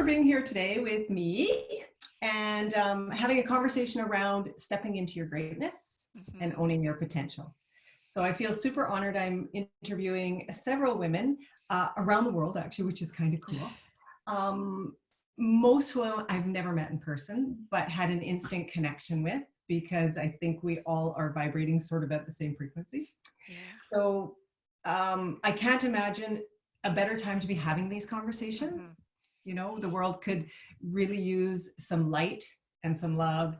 for being here today with me and having a conversation around stepping into your greatness and owning your potential. So I feel super honored. I'm interviewing several women around the world, actually, which is kind of cool. Most of them I've never met in person, but had an instant connection with, because I think we all are vibrating sort of at the same frequency. Yeah. So I can't imagine a better time to be having these conversations. You know, the world could really use some light and some love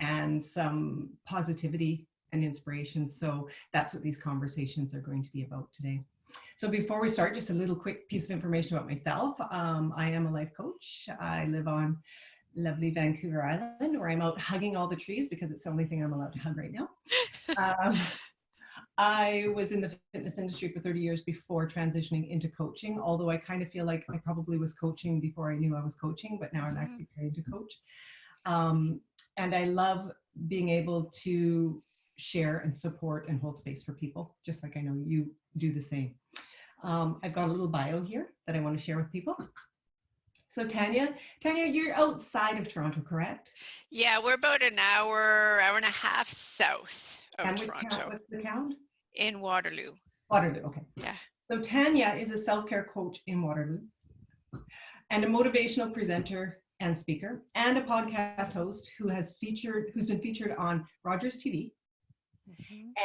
and some positivity and inspiration. So that's what these conversations are going to be about today. So before we start, just a little quick piece of information about myself. I am a life coach. I live on lovely Vancouver Island, where I'm out hugging all the trees because it's the only thing I'm allowed to hug right now. I was in the fitness industry for 30 years before transitioning into coaching, although I kind of feel like I probably was coaching before I knew I was coaching, but now I'm actually trained to coach. And I love being able to share and support and hold space for people, just like I know you do the same. I've got a little bio here that I want to share with people. So Tanya, you're outside of Toronto, correct? Yeah, we're about an hour and a half south of And Toronto. What's the town? In Waterloo. Waterloo, okay. Yeah. So Tanya is a self-care coach in Waterloo and a motivational presenter and speaker and a podcast host who's been featured on Rogers TV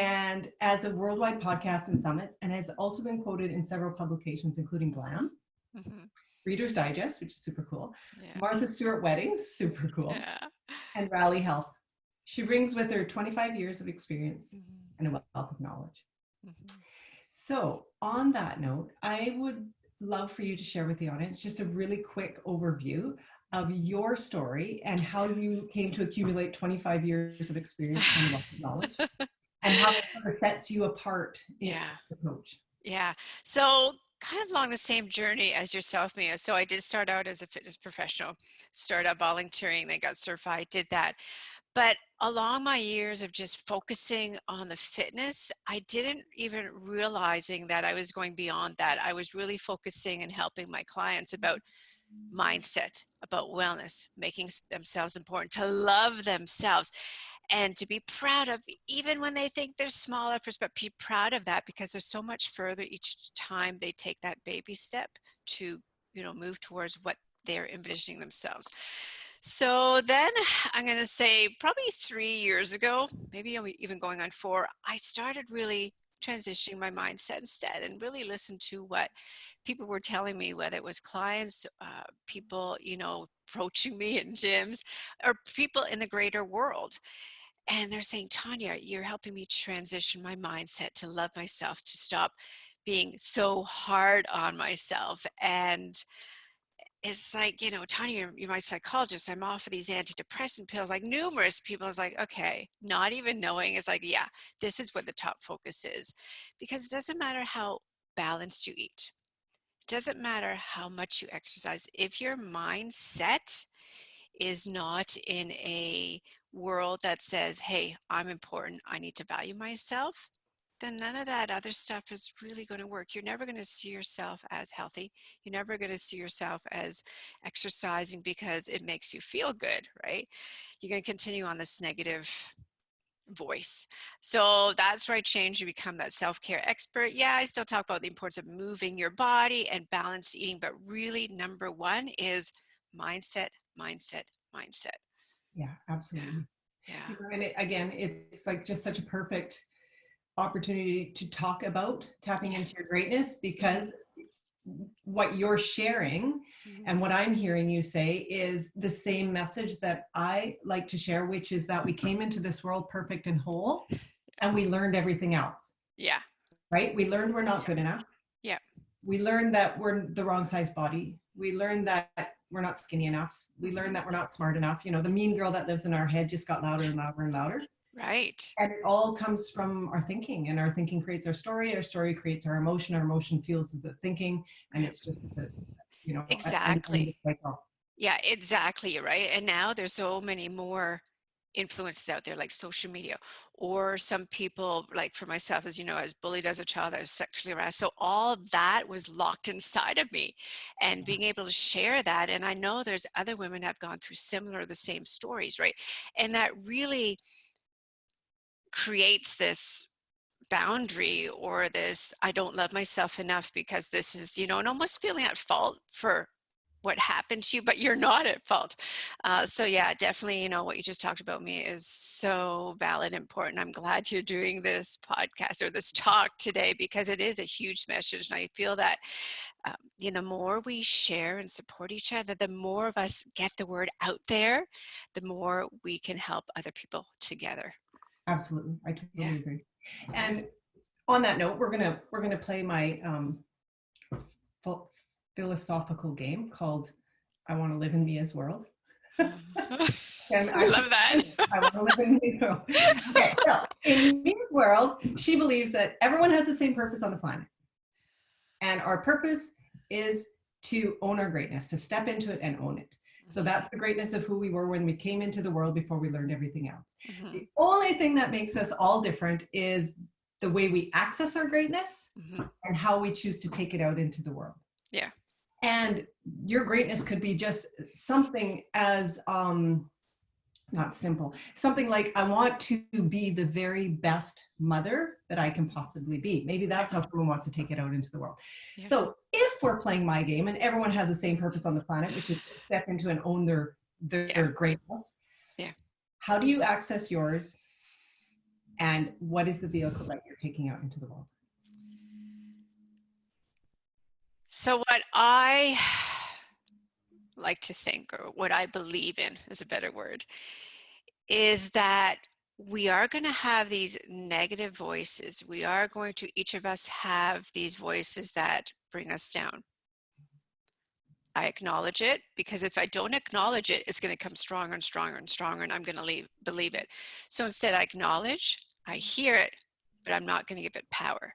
and as a worldwide podcast and summits, and has also been quoted in several publications, including Glam, Reader's Digest, which is super cool, Martha Stewart Weddings, super cool, and Rally Health. She brings with her 25 years of experience and a wealth of knowledge. So on that note, I would love for you to share with the audience just a really quick overview of your story and how you came to accumulate 25 years of experience and wealth of knowledge, and how it sort of sets you apart as a coach. Yeah. So kind of along the same journey as yourself, Mia. So I did start out as a fitness professional, started out volunteering, then got certified, did that. But along my years of just focusing on the fitness, I didn't even realizing that I was going beyond that. I was really focusing and helping my clients about mindset, about wellness, making themselves important, to love themselves, and to be proud of, even when they think they're small efforts, but be proud of that, because they're so much further each time they take that baby step to, move towards what they're envisioning themselves. So then I'm going to say probably 3 years ago, maybe even going on 4, I started really transitioning my mindset instead and really listen to what people were telling me, whether it was clients, people, approaching me in gyms, or people in the greater world. And they're saying, Tanya, you're helping me transition my mindset to love myself, to stop being so hard on myself. And it's like, Tanya, you're my psychologist. I'm off of these antidepressant pills, like numerous people. Is like, okay, not even knowing, is like, yeah, this is what the top focus is. Because it doesn't matter how balanced you eat. It doesn't matter how much you exercise. If your mindset is not in a world that says, hey, I'm important, I need to value myself, then none of that other stuff is really going to work. You're never going to see yourself as healthy. You're never going to see yourself as exercising because it makes you feel good, right? You're going to continue on this negative voice. So that's where I changed to become that self-care expert. Yeah, I still talk about the importance of moving your body and balanced eating, but really number one is mindset. Yeah, absolutely. Yeah. And it's like just such a perfect opportunity to talk about tapping into your greatness, because what you're sharing and what I'm hearing you say is the same message that I like to share, which is that we came into this world perfect and whole, and we learned everything else. Yeah. Right? We learned we're not good enough. Yeah. We learned that we're the wrong size body. We learned that we're not skinny enough. We learned that we're not smart enough. The mean girl that lives in our head just got louder and louder and louder. Right. And it all comes from our thinking, and our thinking creates our story creates our emotion fuels the thinking, and it's just, exactly. Yeah, exactly. Right. And now there's so many more influences out there like social media, or some people, like for myself, as you know, I was bullied as a child, I was sexually harassed, so all that was locked inside of me, and being able to share that, and I know there's other women that have gone through similar, the same stories, right? And that really creates this boundary, or this I don't love myself enough because this is, you know, and almost feeling at fault for what happened to you, but you're not at fault. So yeah, definitely, you know, what you just talked about me is so valid and important. I'm glad you're doing this podcast or this talk today, because it is a huge message. And I feel that, you know, the more we share and support each other, the more of us get the word out there, the more we can help other people together. Absolutely. I Yeah. totally agree. And on that note, we're gonna play my philosophical game called I Want to Live in Mia's World. And I love that. I want to live in Mia's world. Okay, so in Mia's world, she believes that everyone has the same purpose on the planet. And our purpose is to own our greatness, to step into it and own it. So that's the greatness of who we were when we came into the world before we learned everything else. Mm-hmm. The only thing that makes us all different is the way we access our greatness and how we choose to take it out into the world. Yeah. And your greatness could be just something as not simple, something like, I want to be the very best mother that I can possibly be. Maybe that's how someone wants to take it out into the world. Yeah. So if we're playing my game and everyone has the same purpose on the planet, which is to step into and own their greatness, how do you access yours? And what is the vehicle that you're taking out into the world? So what I like to think, or what I believe in is a better word, is that we are going to have these negative voices. We are going to, each of us have these voices that bring us down. I acknowledge it, because if I don't acknowledge it, it's going to come stronger and stronger and stronger, and I'm going to believe it. So instead, I acknowledge, I hear it, but I'm not going to give it power.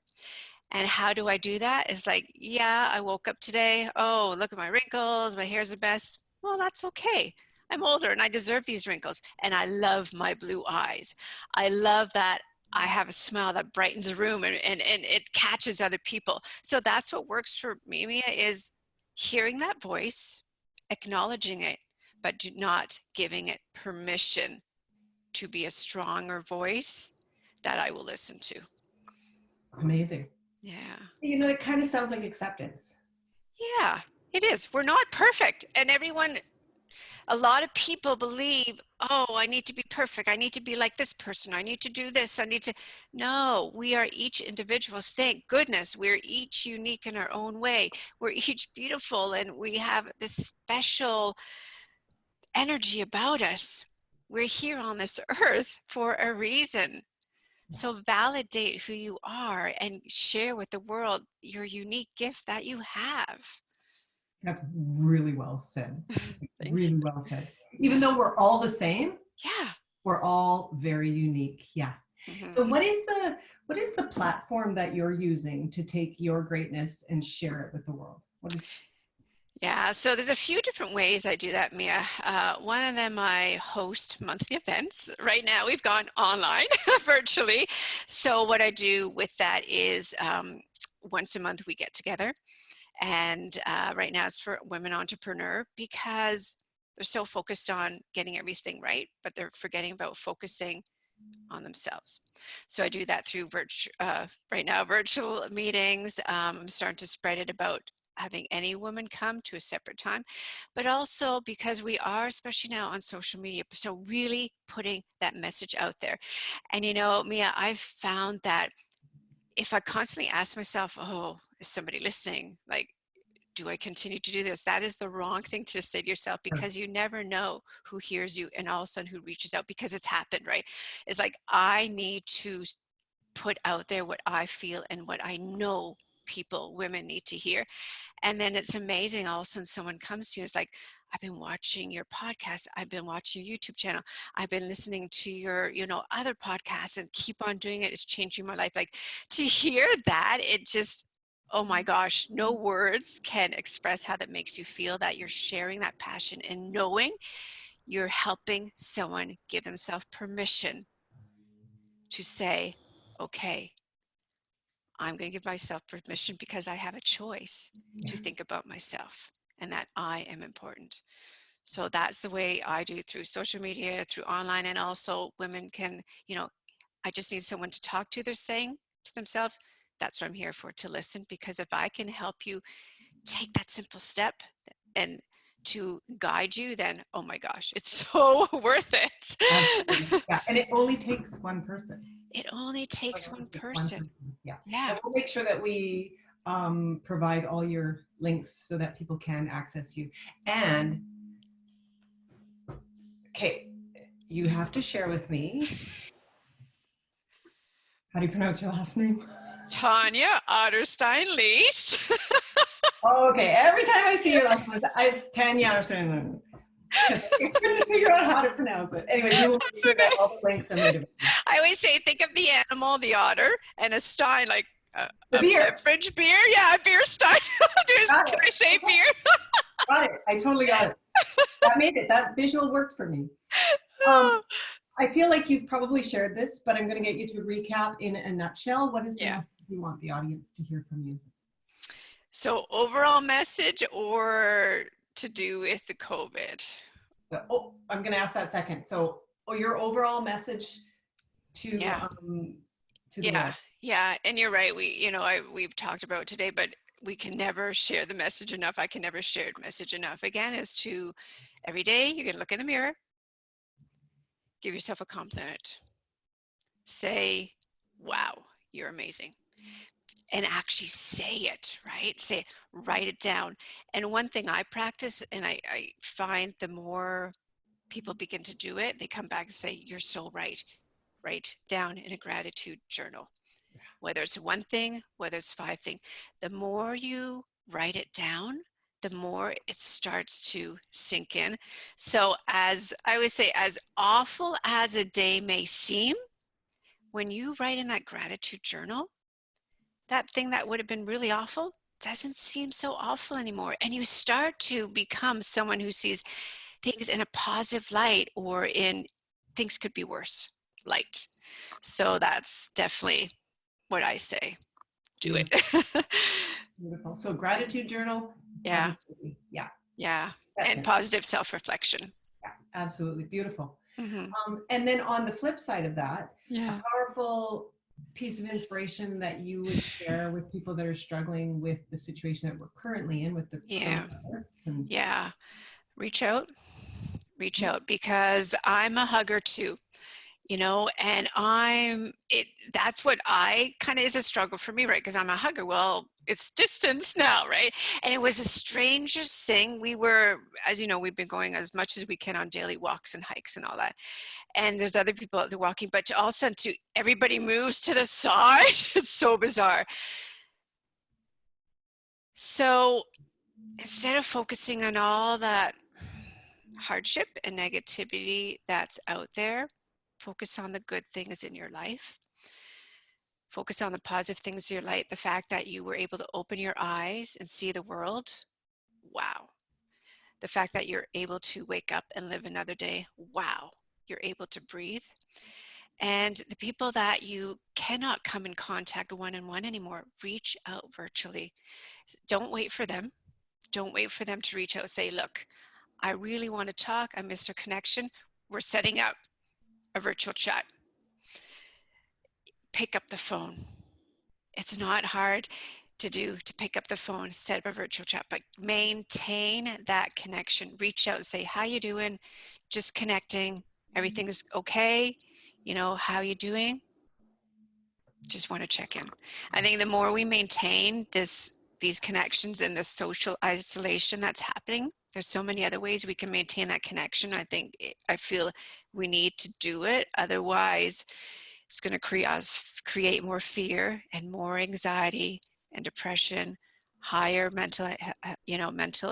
And how do I do that? It's like, yeah, I woke up today. Oh, look at my wrinkles. My hair's a mess. Well, that's okay. I'm older and I deserve these wrinkles. And I love my blue eyes. I love that I have a smile that brightens a room, and it catches other people. So that's what works for me, Mia, is hearing that voice, acknowledging it, but not giving it permission to be a stronger voice that I will listen to. Amazing. Yeah. You know, it kind of sounds like acceptance. Yeah, it is. We're not perfect. And a lot of people believe, oh, I need to be perfect. I need to be like this person. I need to do this. No, we are each individuals. Thank goodness. We're each unique in our own way. We're each beautiful, and we have this special energy about us. We're here on this earth for a reason. So validate who you are and share with the world your unique gift that you have. That's really well said. Really well said. Even though we're all the same, we're all very unique. Yeah. Mm-hmm. So what is the platform that you're using to take your greatness and share it with the world? Yeah, so there's a few different ways I do that, Mia. One of them, I host monthly events. Right now, we've gone online, virtually. So what I do with that is once a month we get together. And right now it's for women entrepreneur, because they're so focused on getting everything right, but they're forgetting about focusing on themselves. So I do that through right now virtual meetings. I'm starting to spread it about having any woman come to a separate time, but also because we are, especially now on social media, so really putting that message out there. And you know, Mia, I've found that if I constantly ask myself, oh, is somebody listening? Like, do I continue to do this? That is the wrong thing to say to yourself, because you never know who hears you and all of a sudden who reaches out, because it's happened, right? It's like, I need to put out there what I feel and what I know women need to hear. And then it's amazing, all of a sudden someone comes to you, it's like, I've been watching your podcast, I've been watching your YouTube channel, I've been listening to your, other podcasts, and keep on doing it. It's changing my life. Like, to hear that, it just, oh my gosh, no words can express how that makes you feel, that you're sharing that passion and knowing you're helping someone give themselves permission to say, okay, I'm going to give myself permission because I have a choice to think about myself and that I am important. So that's the way I do, through social media, through online, and also women can, I just need someone to talk to. They're saying to themselves, that's what I'm here for, to listen, because if I can help you take that simple step and to guide you, then, oh my gosh, it's so worth it. Absolutely. Yeah, and it only takes one person. It only takes one person. Yeah. Yeah. And we'll make sure that we provide all your links so that people can access you. And okay, you have to share with me. How do you pronounce your last name? Tanya Otterstein-Liehs. Okay, every time I see your last name, it's Tanya Otterstein. I couldn't figure out how to pronounce it. Anyway, we will make sure that all the links are made available. I always say, think of the animal, the otter, and a stein, like a beer. French beer. Yeah, a beer stein. Can I say beer? Got it. I totally got it. That made it. That visual worked for me. I feel like you've probably shared this, but I'm going to get you to recap in a nutshell. What is the message you want the audience to hear from you? So overall message, or to do with the COVID? Oh, I'm going to ask that second. So, your overall message to the world. Yeah, and you're right. We've talked about today, but we can never share the message enough. I can never share the message enough. Again, is to every day you're going to look in the mirror, give yourself a compliment, say, "Wow, you're amazing." And actually say it, right? Write it down. And one thing I practice, and I find the more people begin to do it, they come back and say, you're so right. Write down in a gratitude journal. Whether it's one thing, whether it's 5 things, the more you write it down, the more it starts to sink in. So as I always say, as awful as a day may seem, when you write in that gratitude journal, that thing that would have been really awful doesn't seem so awful anymore. And you start to become someone who sees things in a positive light, or in things could be worse light. So that's definitely what I say. Do it. Beautiful. So gratitude journal. Yeah. Yeah. Yeah. And positive self-reflection. Yeah, absolutely. Beautiful. Mm-hmm. And then on the flip side of that, yeah, a powerful piece of inspiration that you would share with people that are struggling with the situation that we're currently in with the coronavirus. Reach out, because I'm a hugger too, and that's what I kind of is a struggle for me, right? Because I'm a hugger. Well, it's distance now, right? And it was the strangest thing. We were, as you know, we've been going as much as we can on daily walks and hikes and all that. And there's other people out there walking, but all of a sudden everybody moves to the side. It's so bizarre. So instead of focusing on all that hardship and negativity that's out there, focus on the good things in your life. Focus on the positive things in your life. The fact that you were able to open your eyes and see the world. Wow. The fact that you're able to wake up and live another day. Wow. You're able to breathe. And the people that you cannot come in contact one-on-one anymore, reach out virtually. Don't wait for them. Don't wait for them to reach out and say, look, I really want to talk. I miss our connection. We're setting up a virtual chat. Pick up the phone. It's not hard to pick up the phone, set up a virtual chat, but maintain that connection. Reach out and say, how you doing? Just connecting. Everything's okay. How you doing? Just want to check in. I think the more we maintain these connections and the social isolation that's happening, there's so many other ways we can maintain that connection. I feel we need to do it. Otherwise, it's going to create more fear and more anxiety and depression, higher mental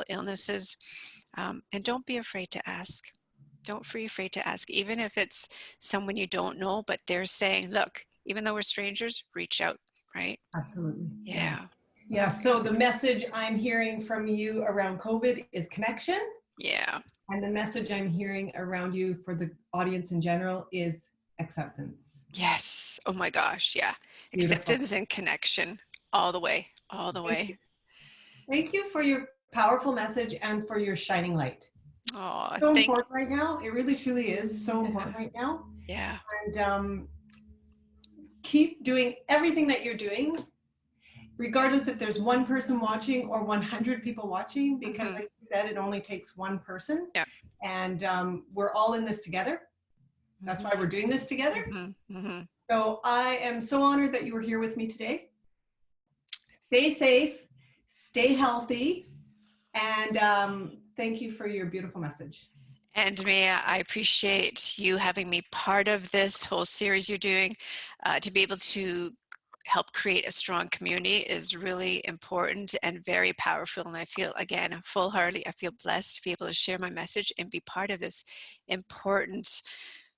illnesses. And don't be afraid to ask. Don't be afraid to ask, even if it's someone you don't know, but they're saying, look, even though we're strangers, reach out, right? Absolutely. Yeah. Yeah. So the message I'm hearing from you around COVID is connection. Yeah. And the message I'm hearing around you for the audience in general is acceptance. Yes. Oh my gosh. Yeah. Beautiful. Acceptance and connection all the way, all the Thank you. way. Thank you for your powerful message and for your shining light. Oh, So thank important right now. It really truly is so important right now. yeah. And keep doing everything that you're doing, regardless if there's one person watching or 100 people watching, because like you said, it only takes one person. Yeah. And we're all in this together. That's why we're doing this together. So I am so honored that you were here with me today. Stay safe, stay healthy, and thank you for your beautiful message. And Mia, I appreciate you having me part of this whole series you're doing. To be able to help create a strong community is really important and very powerful. And I feel, again, full-heartedly, I feel blessed to be able to share my message and be part of this important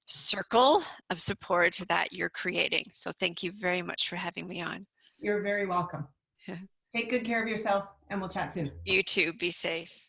circle of support that you're creating. So thank you very much for having me on. You're very welcome. Take good care of yourself, and we'll chat soon. You too. Be safe.